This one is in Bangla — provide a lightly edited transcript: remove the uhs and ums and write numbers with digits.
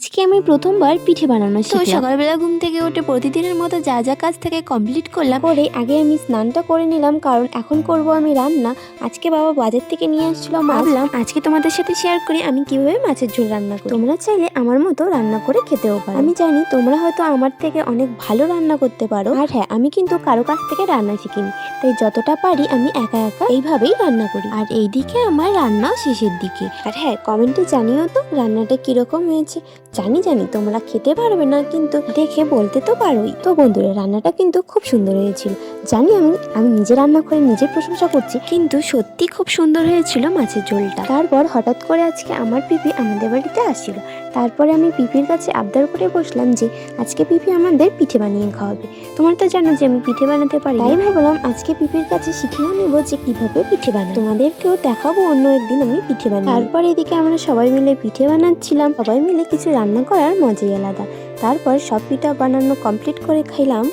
আজকে আমি প্রথমবার পিঠে বানানো শিখলাম। তো সকালবেলা ঘুম থেকে উঠে প্রতিদিনের মতো যা যা কাজ থেকে কমপ্লিট করলাম। পরে আগে আমি স্নানটা করে নিলাম, কারণ এখন করব আমি রান্না। আজকে বাবা বাজার থেকে নিয়ে আসছিল মাছ। ভাবলাম আজকে তোমাদের সাথে শেয়ার করি আমি কিভাবে মাছের ঝোল রান্না করি। তোমরা চাইলে আমার মতো রান্না করে খেতেও পারো। আমি জানি তোমরা হয়তো আমার থেকে অনেক ভালো রান্না করতে পারো, আর হ্যাঁ, আমি কিন্তু কারো কাছ থেকে রান্না শিখিনি, তাই যতটা পারি আমি একা একা এইভাবেই রান্না করি। আর এইদিকে আমার রান্না শেষের দিকে। আর হ্যাঁ, কমেন্টে জানিও তো রান্নাটা কিরকম হয়েছে। জানি তোমরা খেতে পারবে না, কিন্তু দেখে বলতে তো পারোই। তো বন্ধুরা, রান্নাটা কিন্তু খুব সুন্দর হয়েছিল। জানি আমি নিজে রান্না করে নিজের প্রশংসা করছি, কিন্তু সত্যি খুব সুন্দর হয়েছিল মাছের ঝোলটা। তারপর হঠাৎ করে আজকে আমার পিপি আমাদের বাড়িতে আসছিল। তারপরে আমি পিপির কাছে আবদার করে বসলাম যে আজকে পিপি আমাদের পিঠে বানিয়ে খাওয়াবে। তোমরা তো জানো যে আমি পিঠে বানাতে পারি, তাই ভাবলাম আজকে পিপির কাছে শিখিয়ে নেবো যে কিভাবে পিঠে বানাই। তোমাদেরকেও দেখাবো অন্য একদিন আমি পিঠে বানাই। তারপর এদিকে আমরা সবাই মিলে পিঠে বানাচ্ছিলাম। সবাই মিলে কিছু রান্না করার মজাই আলাদা। তারপর সব পিঠা বানানো কমপ্লিট করে খাইলাম।